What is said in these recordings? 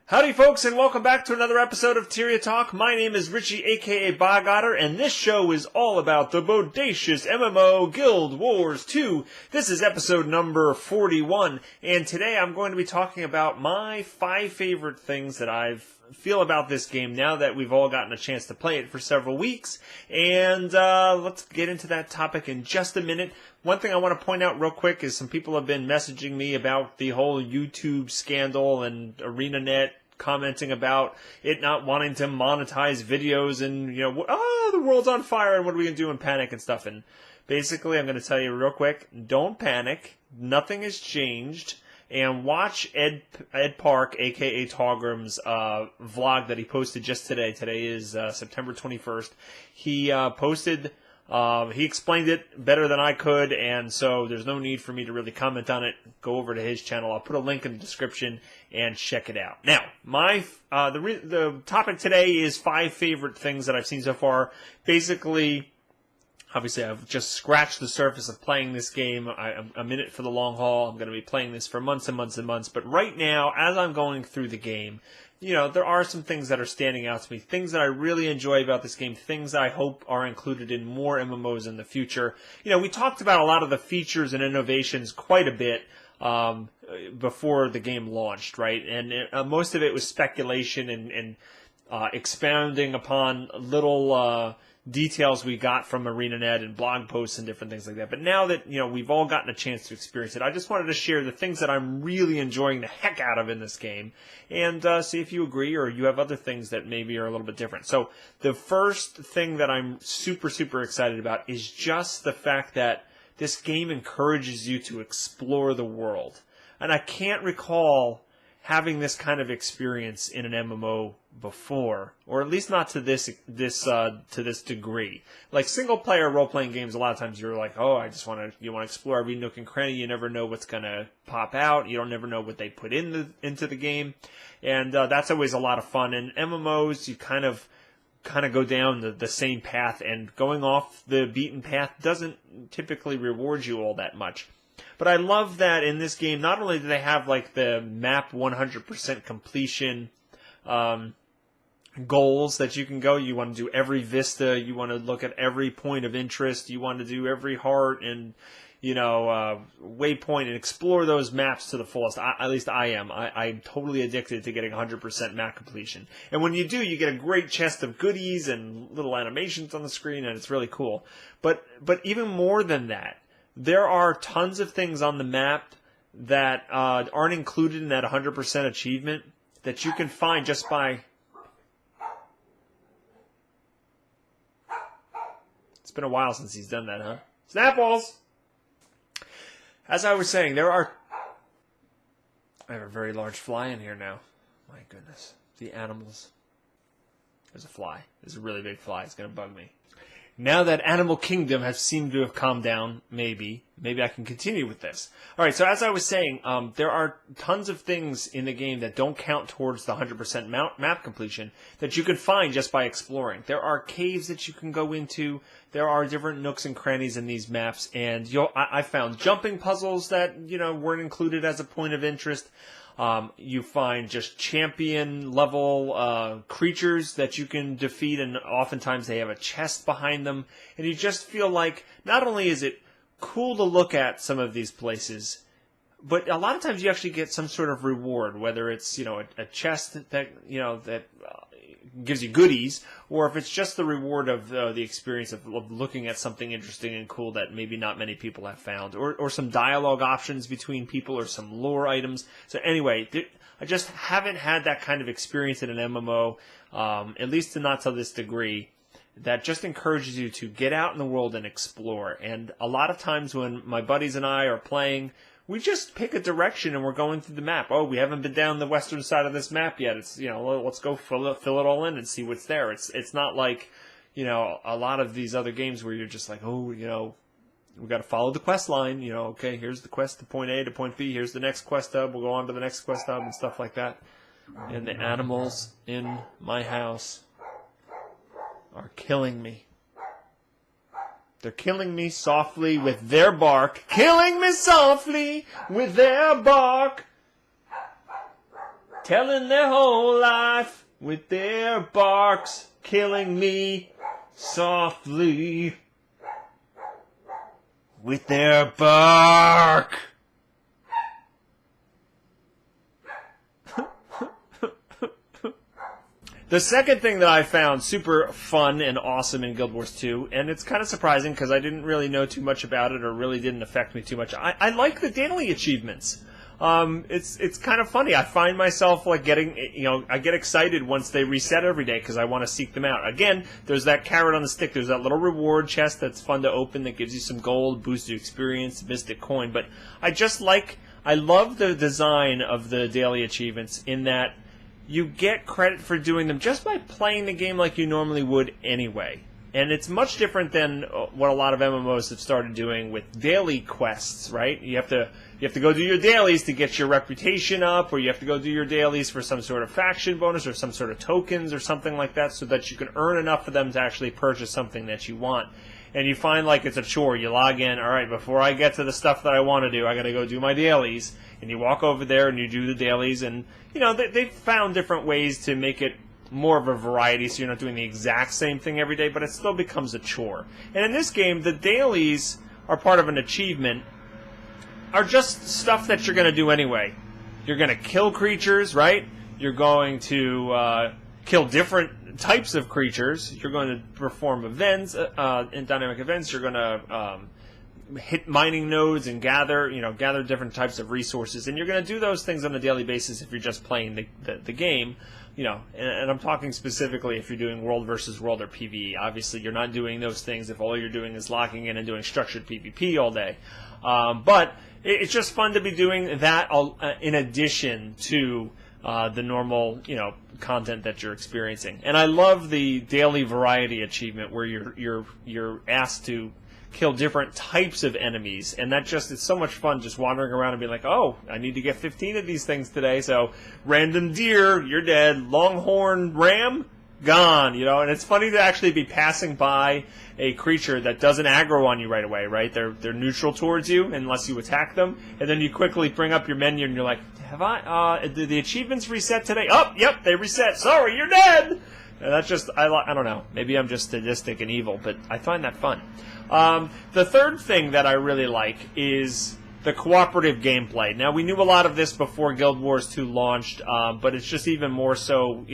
Howdy folks, and welcome back to another episode of Tyria Talk. My name is Richie, aka Otter, and this show is all about the bodacious MMO Guild Wars 2. This is episode number 41, and today I'm going to be talking about my 5 favorite things that I feel about this game now that we've all gotten a chance to play it for several weeks. And let's get into that topic in just a minute. One thing I want to point out real quick is some people have been messaging me about the whole YouTube scandal and ArenaNet commenting about it not wanting to monetize videos and, the world's on fire and what are we going to do in panic and stuff. And basically, I'm going to tell you real quick, don't panic. Nothing has changed. And watch Ed Park, a.k.a. Togram's vlog that he posted just today. Today is September 21st. He posted... he explained it better than I could, and so there's no need for me to really comment on it. Go over to his channel. I'll put a link in the description and check it out. Now, the topic today is 5 favorite things that I've seen so far. Basically, obviously, I've just scratched the surface of playing this game. I'm in it for the long haul. I'm going to be playing this for months and months and months. But right now, as I'm going through the game, there are some things that are standing out to me, things that I really enjoy about this game, things that I hope are included in more MMOs in the future. We talked about a lot of the features and innovations quite a bit before the game launched, right? And most of it was speculation and expounding upon little details we got from ArenaNet and blog posts and different things like that. But now that, we've all gotten a chance to experience it, I just wanted to share the things that I'm really enjoying the heck out of in this game and see if you agree or you have other things that maybe are a little bit different. So the first thing that I'm super, super excited about is just the fact that this game encourages you to explore the world. And I can't recall having this kind of experience in an MMO before, or at least not to this degree. Like single player role playing games, a lot of times you're like, oh, you want to explore every nook and cranny. You never know what's gonna pop out. You don't never know what they put into the game, and that's always a lot of fun. And MMOs, you kind of go down the same path, and going off the beaten path doesn't typically reward you all that much. But I love that in this game, not only do they have like the map 100% completion goals that you can go, you want to do every vista, you want to look at every point of interest, you want to do every heart and, waypoint and explore those maps to the fullest. At least I am. I'm totally addicted to getting 100% map completion. And when you do, you get a great chest of goodies and little animations on the screen, and it's really cool. But even more than that, there are tons of things on the map that aren't included in that 100% achievement that you can find just by... It's been a while since he's done that, huh? Snapballs! As I was saying, I have a very large fly in here now. My goodness. The animals. There's a fly. There's a really big fly. It's going to bug me. Now that Animal Kingdom has seemed to have calmed down, maybe I can continue with this. All right, so as I was saying, there are tons of things in the game that don't count towards the 100% map completion that you can find just by exploring. There are caves that you can go into. There are different nooks and crannies in these maps, and I found jumping puzzles that weren't included as a point of interest. You find just champion level creatures that you can defeat, and oftentimes they have a chest behind them. And you just feel like not only is it cool to look at some of these places, but a lot of times you actually get some sort of reward, whether it's a chest that gives you goodies, or if it's just the reward of the experience of looking at something interesting and cool that maybe not many people have found, or some dialogue options between people, or some lore items. So anyway, I just haven't had that kind of experience in an MMO, at least not to this degree, that just encourages you to get out in the world and explore. And a lot of times when my buddies and I are playing, we just pick a direction and we're going through the map. Oh, we haven't been down the western side of this map yet. It's, let's go fill it all in and see what's there. It's not like, a lot of these other games where you're just like, oh, we got to follow the quest line. Okay, here's the quest to point A to point B. Here's the next quest hub. We'll go on to the next quest hub and stuff like that. And the animals in my house are killing me. They're killing me softly with their bark. Killing me softly with their bark. telling their whole life with their barks, killing me softly with their bark. The second thing that I found super fun and awesome in Guild Wars 2, and it's kind of surprising because I didn't really know too much about it or really didn't affect me too much, I like the daily achievements. It's kind of funny. I find myself like getting, I get excited once they reset every day because I want to seek them out. Again, there's that carrot on the stick. There's that little reward chest that's fun to open that gives you some gold, boosts your experience, mystic coin. But I love the design of the daily achievements in that you get credit for doing them just by playing the game like you normally would anyway. And it's much different than what a lot of MMOs have started doing with daily quests, right? You have to go do your dailies to get your reputation up, or you have to go do your dailies for some sort of faction bonus or some sort of tokens or something like that so that you can earn enough for them to actually purchase something that you want. And you find like it's a chore. You log in, all right, before I get to the stuff that I want to do, I got to go do my dailies. And you walk over there and you do the dailies. And, they've found different ways to make it more of a variety so you're not doing the exact same thing every day, but it still becomes a chore. And in this game, the dailies are part of an achievement, are just stuff that you're going to do anyway. You're going to kill creatures, right? You're going to kill different types of creatures. You're going to perform events, in dynamic events. You're going to hit mining nodes and gather different types of resources. And you're going to do those things on a daily basis if you're just playing the game. And I'm talking specifically if you're doing world versus world or PvE. Obviously, you're not doing those things if all you're doing is locking in and doing structured PvP all day. But it's just fun to be doing that in addition to the normal, content that you're experiencing. And I love the daily variety achievement where you're asked to kill different types of enemies, and it's so much fun just wandering around and being like, oh, I need to get 15 of these things today, so random deer, you're dead, longhorn ram, gone, and it's funny to actually be passing by a creature that doesn't aggro on you right away, right? They're neutral towards you unless you attack them, and then you quickly bring up your menu and you're like, did the achievements reset today? Oh, yep, they reset, sorry, you're dead! And that's just, I don't know, maybe I'm just sadistic and evil, but I find that fun. The third thing that I really like is the cooperative gameplay. Now, we knew a lot of this before Guild Wars 2 launched, but it's just even more so,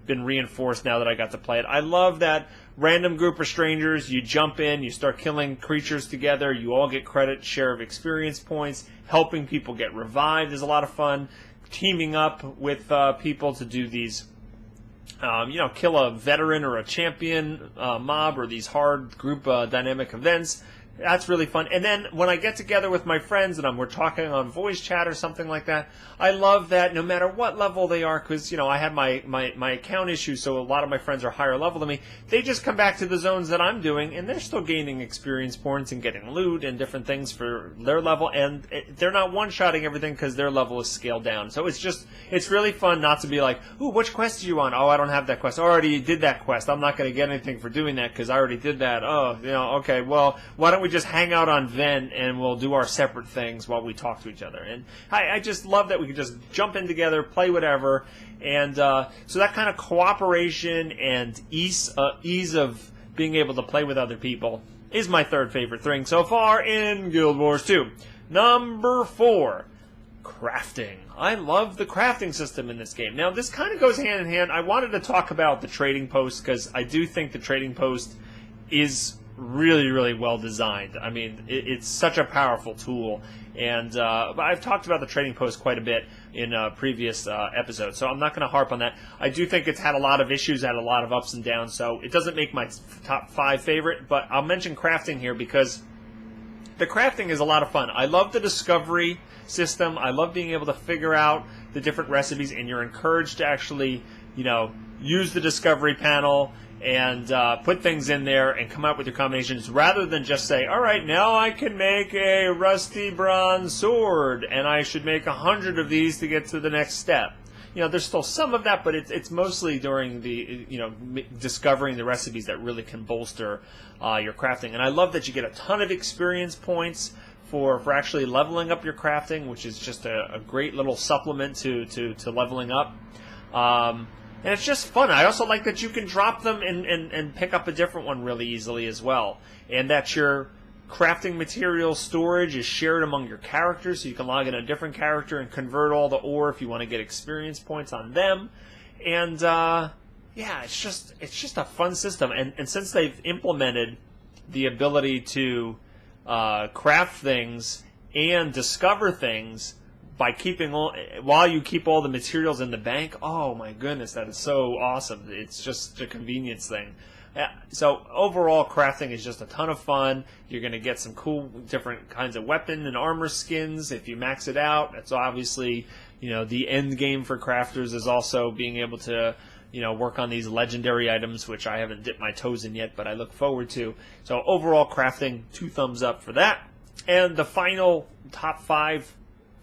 been reinforced now that I got to play it. I love that random group of strangers, you jump in, you start killing creatures together, you all get credit, share of experience points, helping people get revived is a lot of fun, teaming up with people to do these kill a veteran or a champion mob or these hard group dynamic events. That's really fun. And then when I get together with my friends and we're talking on voice chat or something like that, I love that no matter what level they are, because, I have my account issues, so a lot of my friends are higher level than me. They just come back to the zones that I'm doing, and they're still gaining experience points and getting loot and different things for their level, and they're not one-shotting everything because their level is scaled down. So it's really fun not to be like, ooh, which quest are you on? Oh, I don't have that quest. I already did that quest. I'm not going to get anything for doing that because I already did that. Oh, okay, well, why don't we just hang out on Vent and we'll do our separate things while we talk to each other. And I just love that we can just jump in together, play whatever, and so that kind of cooperation and ease of being able to play with other people is my third favorite thing so far in Guild Wars 2. Number 4, crafting. I love the crafting system in this game. Now, this kind of goes hand in hand. I wanted to talk about the trading post because I do think the trading post is really, really well designed. I mean, it's such a powerful tool, and I've talked about the trading post quite a bit in previous episodes, so I'm not going to harp on that. I do think it's had a lot of issues, had a lot of ups and downs, so it doesn't make my top 5 favorite, but I'll mention crafting here because the crafting is a lot of fun. I love the discovery system. I love being able to figure out the different recipes, and you're encouraged to actually, use the discovery panel and put things in there and come up with your combinations rather than just say, all right, now I can make a rusty bronze sword and I should make 100 of these to get to the next step. There's still some of that, but it's mostly during the, discovering the recipes that really can bolster your crafting. And I love that you get a ton of experience points for actually leveling up your crafting, which is just a great little supplement to leveling up. And it's just fun. I also like that you can drop them and pick up a different one really easily as well. And that your crafting material storage is shared among your characters, so you can log in a different character and convert all the ore if you want to get experience points on them. And yeah, it's just a fun system. And since they've implemented the ability to craft things and discover things by keeping while you keep all the materials in the bank, oh my goodness, that is so awesome. It's just a convenience thing. So overall, crafting is just a ton of fun. You're going to get some cool different kinds of weapon and armor skins if you max it out. That's obviously, the end game for crafters is also being able to, work on these legendary items, which I haven't dipped my toes in yet, but I look forward to. So overall, crafting, 2 thumbs up for that. And the final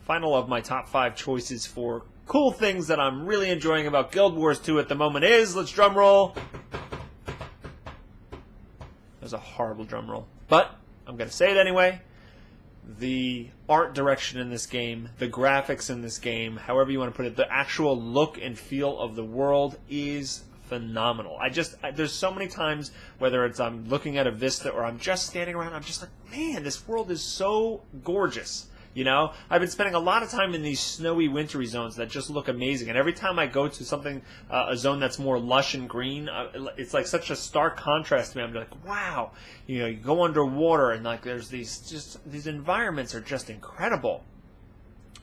of my top 5 choices for cool things that I'm really enjoying about Guild Wars 2 at the moment is, let's drum roll. That was a horrible drum roll, but I'm going to say it anyway. The art direction in this game, the graphics in this game, however you want to put it, the actual look and feel of the world is phenomenal. There's so many times, whether it's I'm looking at a vista or I'm just standing around, I'm just like, man, this world is so gorgeous. I've been spending a lot of time in these snowy, wintry zones that just look amazing. And every time I go to something, a zone that's more lush and green, it's like such a stark contrast to me. I'm like, wow. You go underwater and like there's these environments are just incredible.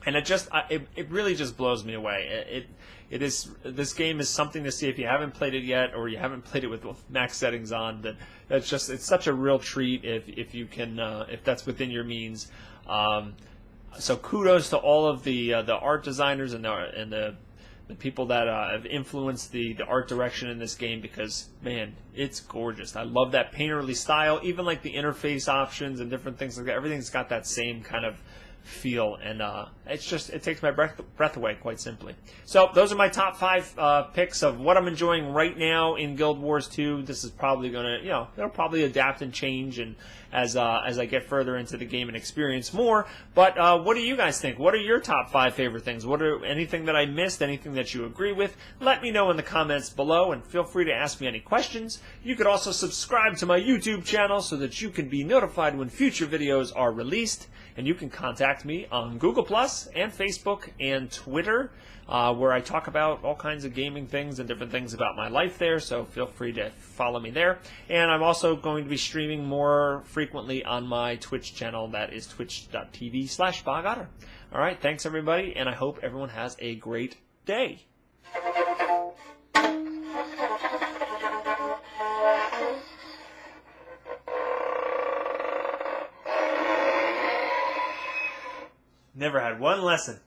And it really just blows me away. This game is something to see if you haven't played it yet, or you haven't played it with max settings on. It's such a real treat if you can, if that's within your means. So kudos to all of the art designers and the people that have influenced the art direction in this game, because man, it's gorgeous. I love that painterly style, even like the interface options and different things like that. Everything's got that same kind of feel, and it takes my breath away, quite simply. So those are my top 5 picks of what I'm enjoying right now in Guild Wars 2. This is probably gonna, it'll probably adapt and change, and as I get further into the game and experience more. But what do you guys think? What are your top 5 favorite things? Anything that I missed? Anything that you agree with? Let me know in the comments below, and feel free to ask me any questions. You could also subscribe to my YouTube channel so that you can be notified when future videos are released. And you can contact me on Google Plus and Facebook and Twitter, where I talk about all kinds of gaming things and different things about my life there, so feel free to follow me there. And I'm also going to be streaming more frequently on my Twitch channel, that is twitch.tv/BogOtter. All right, thanks everybody, and I hope everyone has a great day. Never had one lesson.